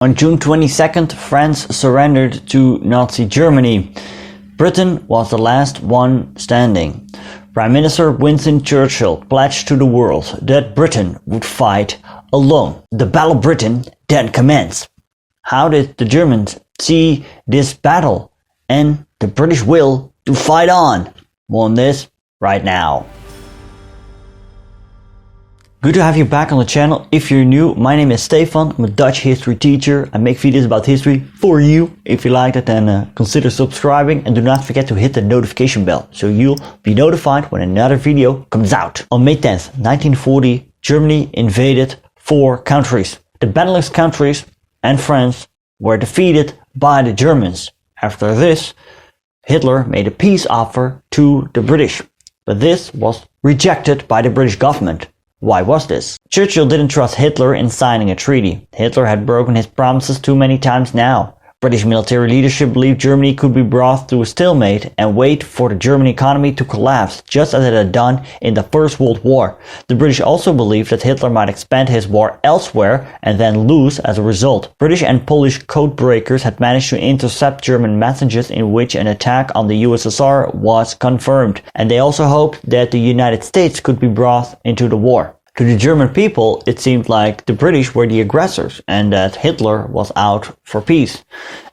On June 22nd, France surrendered to Nazi Germany. Britain was the last one standing. Prime Minister Winston Churchill pledged to the world that Britain would fight alone. The Battle of Britain then commenced. How did the Germans see this battle and the British will to fight on? More on this right now. Good to have you back on the channel. If you're new, my name is Stefan. I'm a Dutch history teacher. I make videos about history for you. If you like it, then consider subscribing and do not forget to hit the notification bell so you'll be notified when another video comes out. On May 10th, 1940, Germany invaded 4 countries. The Benelux countries and France were defeated by the Germans. After this, Hitler made a peace offer to the British, but this was rejected by the British government. Why was this? Churchill didn't trust Hitler in signing a treaty. Hitler had broken his promises too many times now. British military leadership believed Germany could be brought to a stalemate and wait for the German economy to collapse, just as it had done in the First World War. The British also believed that Hitler might expand his war elsewhere and then lose as a result. British and Polish codebreakers had managed to intercept German messages in which an attack on the USSR was confirmed, and they also hoped that the United States could be brought into the war. To the German people, it seemed like the British were the aggressors and that Hitler was out for peace.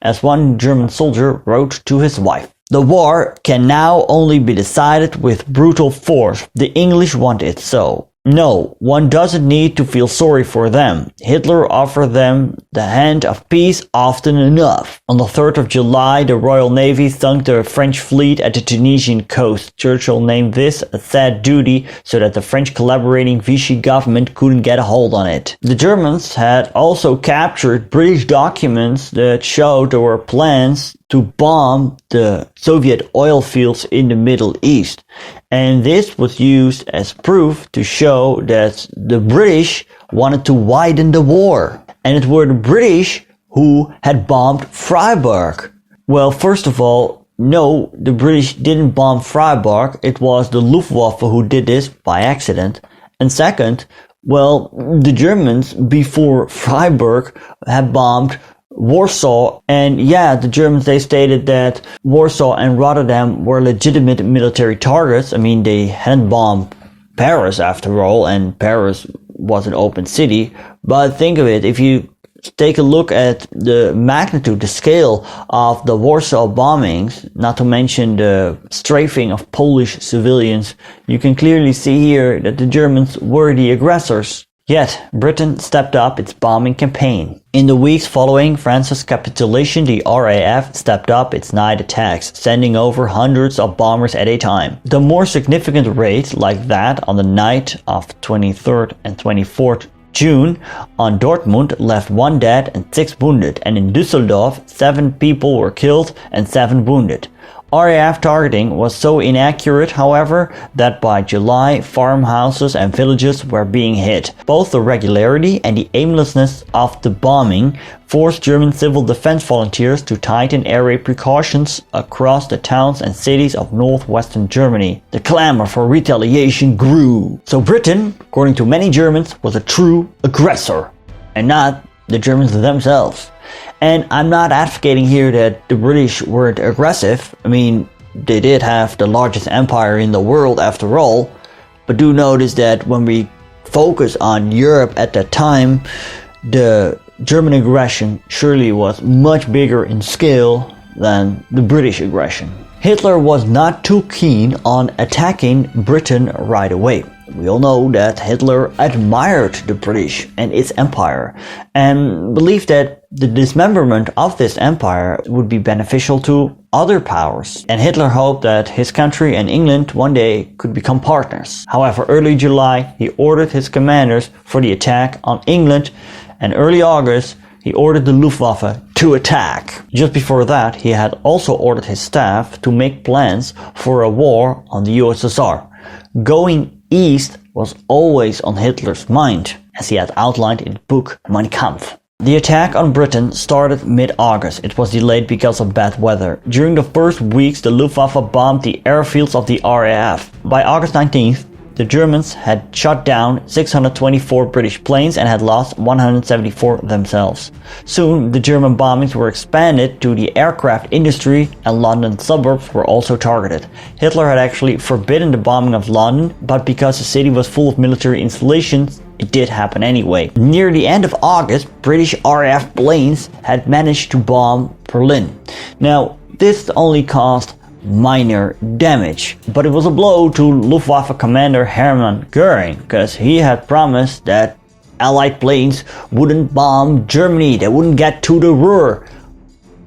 As one German soldier wrote to his wife, "The war can now only be decided with brutal force. The English want it so. No, one doesn't need to feel sorry for them. Hitler offered them the hand of peace often enough." On the 3rd of July, the Royal Navy sunk the French fleet at the Tunisian coast. Churchill named this a sad duty so that the French collaborating Vichy government couldn't get a hold on it. The Germans had also captured British documents that showed there were plans to bomb the Soviet oil fields in the Middle East. And this was used as proof to show that the British wanted to widen the war. And it were the British who had bombed Freiburg. Well, first of all, no, the British didn't bomb Freiburg. It was the Luftwaffe who did this by accident. And second, well, the Germans before Freiburg had bombed Warsaw, and yeah, the Germans, they stated that Warsaw and Rotterdam were legitimate military targets. I mean, they hadn't bombed Paris after all, and Paris was an open city. But think of it, if you take a look at the magnitude, the scale of the Warsaw bombings, not to mention the strafing of Polish civilians, you can clearly see here that the Germans were the aggressors. Yet, Britain stepped up its bombing campaign. In the weeks following France's capitulation, the RAF stepped up its night attacks, sending over hundreds of bombers at a time. The more significant raid, like that on the night of 23rd and 24th June on Dortmund, left 1 dead and 6 wounded, and in Düsseldorf 7 people were killed and 7 wounded. RAF targeting was so inaccurate, however, that by July farmhouses and villages were being hit. Both the regularity and the aimlessness of the bombing forced German civil defense volunteers to tighten air raid precautions across the towns and cities of northwestern Germany. The clamor for retaliation grew. So Britain, according to many Germans, was a true aggressor, and not the Germans themselves. And I'm not advocating here that the British weren't aggressive. I mean, they did have the largest empire in the world after all. But do notice that when we focus on Europe at that time, the German aggression surely was much bigger in scale than the British aggression. Hitler was not too keen on attacking Britain right away. We all know that Hitler admired the British and its empire and believed that the dismemberment of this empire would be beneficial to other powers. And Hitler hoped that his country and England one day could become partners. However, early July, he ordered his commanders for the attack on England, and early August, he ordered the Luftwaffe to attack. Just before that, he had also ordered his staff to make plans for a war on the USSR. Going east was always on Hitler's mind, as he had outlined in the book Mein Kampf. The attack on Britain started mid-August. It was delayed because of bad weather. During the first weeks, the Luftwaffe bombed the airfields of the RAF. By August 19th, the Germans had shot down 624 British planes and had lost 174 themselves. Soon, the German bombings were expanded to the aircraft industry, and London suburbs were also targeted. Hitler had actually forbidden the bombing of London, but because the city was full of military installations, it did happen anyway. Near the end of August, British RAF planes had managed to bomb Berlin. Now, this only caused minor damage, but it was a blow to Luftwaffe commander Hermann Göring, because he had promised that Allied planes wouldn't bomb Germany, they wouldn't get to the Ruhr.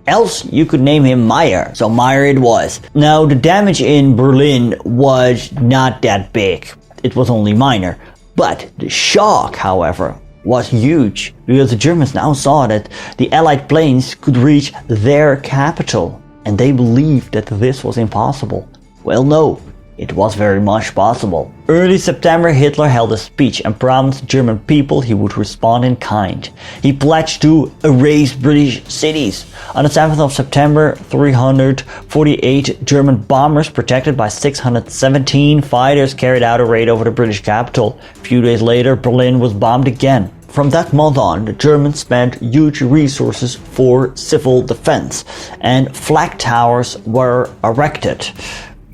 Else you could name him Meyer, so Meyer it was. Now, the damage in Berlin was not that big, it was only minor. But the shock, however, was huge, because the Germans now saw that the Allied planes could reach their capital, and they believed that this was impossible. Well, no, it was very much possible. Early September, Hitler held a speech and promised German people he would respond in kind. He pledged to erase British cities. On the 7th of September, 348 German bombers protected by 617 fighters carried out a raid over the British capital. A few days later, Berlin was bombed again. From that month on, the Germans spent huge resources for civil defense, and flag towers were erected.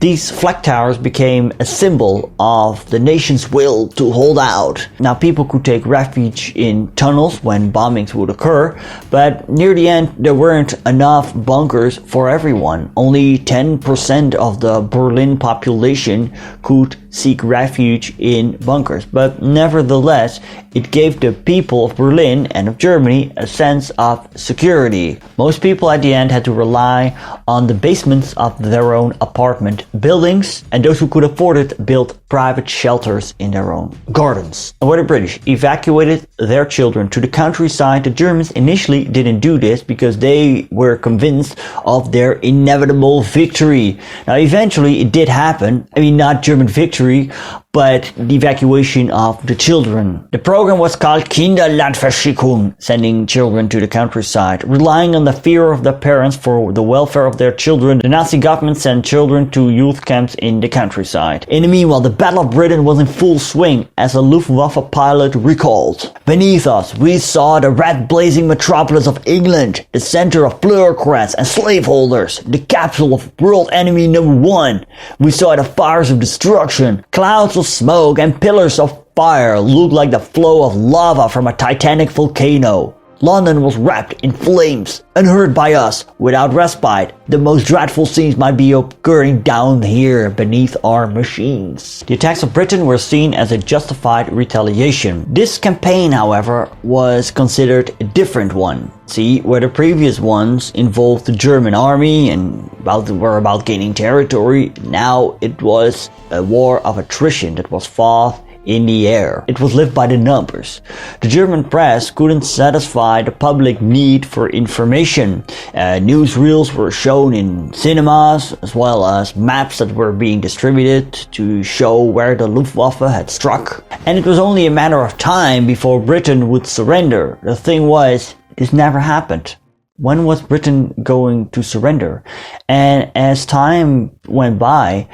These flag towers became a symbol of the nation's will to hold out. Now, people could take refuge in tunnels when bombings would occur, but near the end there weren't enough bunkers for everyone. Only 10% of the Berlin population could seek refuge in bunkers, but nevertheless it gave the people of Berlin and of Germany a sense of security. Most people at the end had to rely on the basements of their own apartment buildings, and those who could afford it built private shelters in their own gardens. And when the British evacuated their children to the countryside, the Germans initially didn't do this because they were convinced of their inevitable victory. Now, eventually it did happen. I mean, not German victory, but the evacuation of the children. The program was called Kinderlandverschickung, sending children to the countryside. Relying on the fear of the parents for the welfare of their children, the Nazi government sent children to youth camps in the countryside. In the meanwhile, the Battle of Britain was in full swing, as a Luftwaffe pilot recalled. "Beneath us, we saw the red-blazing metropolis of England, the center of bureaucrats and slaveholders, the capital of world enemy number one. We saw the fires of destruction, clouds of smoke and pillars of fire looked like the flow of lava from a titanic volcano. London was wrapped in flames, unheard by us, without respite. The most dreadful scenes might be occurring down here, beneath our machines." The attacks of Britain were seen as a justified retaliation. This campaign, however, was considered a different one. See, where the previous ones involved the German army and were about gaining territory, now it was a war of attrition that was fought in the air. It was lived by the numbers. The German press couldn't satisfy the public need for information. Newsreels were shown in cinemas, as well as maps that were being distributed to show where the Luftwaffe had struck. And it was only a matter of time before Britain would surrender. The thing was, this never happened. When was Britain going to surrender? And as time went by,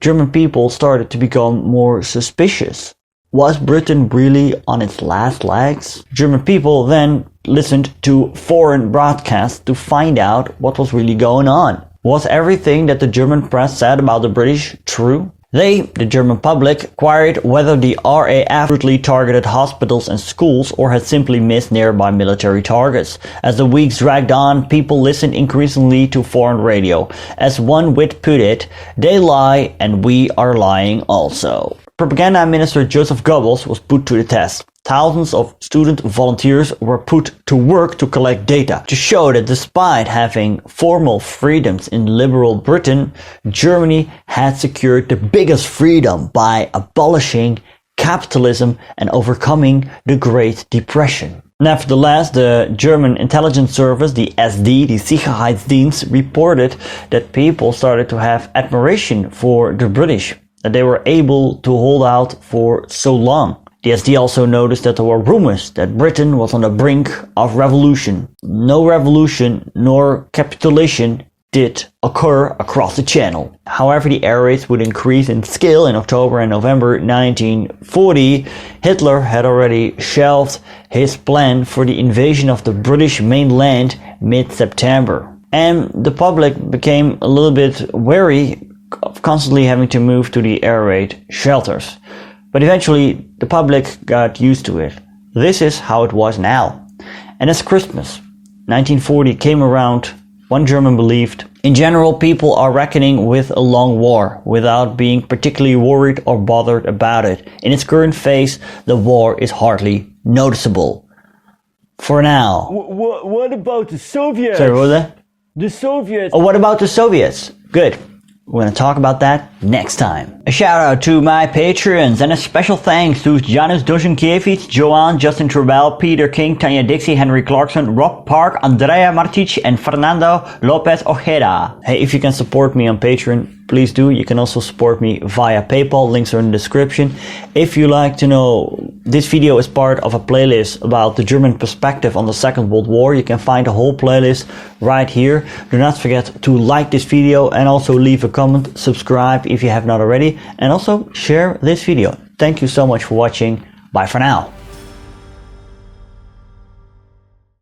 German people started to become more suspicious. Was Britain really on its last legs? German people then listened to foreign broadcasts to find out what was really going on. Was everything that the German press said about the British true? They, the German public, queried whether the RAF brutally targeted hospitals and schools or had simply missed nearby military targets. As the weeks dragged on, people listened increasingly to foreign radio. As one wit put it, "They lie and we are lying also." Propaganda Minister Joseph Goebbels was put to the test. Thousands of student volunteers were put to work to collect data to show that despite having formal freedoms in liberal Britain, Germany had secured the biggest freedom by abolishing capitalism and overcoming the Great Depression. Nevertheless, the German intelligence service, the SD, the Sicherheitsdienst, reported that people started to have admiration for the British, that they were able to hold out for so long. The SD also noticed that there were rumors that Britain was on the brink of revolution. No revolution nor capitulation did occur across the channel. However, the air raids would increase in scale in October and November 1940. Hitler had already shelved his plan for the invasion of the British mainland mid-September. And the public became a little bit wary of constantly having to move to the air raid shelters. But eventually the public got used to it. This is how it was now. And as Christmas 1940 came around, one German believed, in general people are reckoning with a long war without being particularly worried or bothered about it. In its current phase, the war is hardly noticeable. For now. What about the Soviets? Sorry, what was that? The Soviets. Oh, what about the Soviets? Good. We're going to talk about that next time. A shout out to my patrons and a special thanks to Janus Dozenkiewicz, Joanne, Justin Trubel, Peter King, Tanya Dixie, Henry Clarkson, Rob Park, Andrea Martic and Fernando Lopez Ojeda. Hey, if you can support me on Patreon, please do. You can also support me via PayPal, links are in the description. If you like to know, this video is part of a playlist about the German perspective on the Second World War. You can find the whole playlist right here. Do not forget to like this video and also leave a comment, subscribe if you have not already, and also share this video. Thank you so much for watching. Bye for now.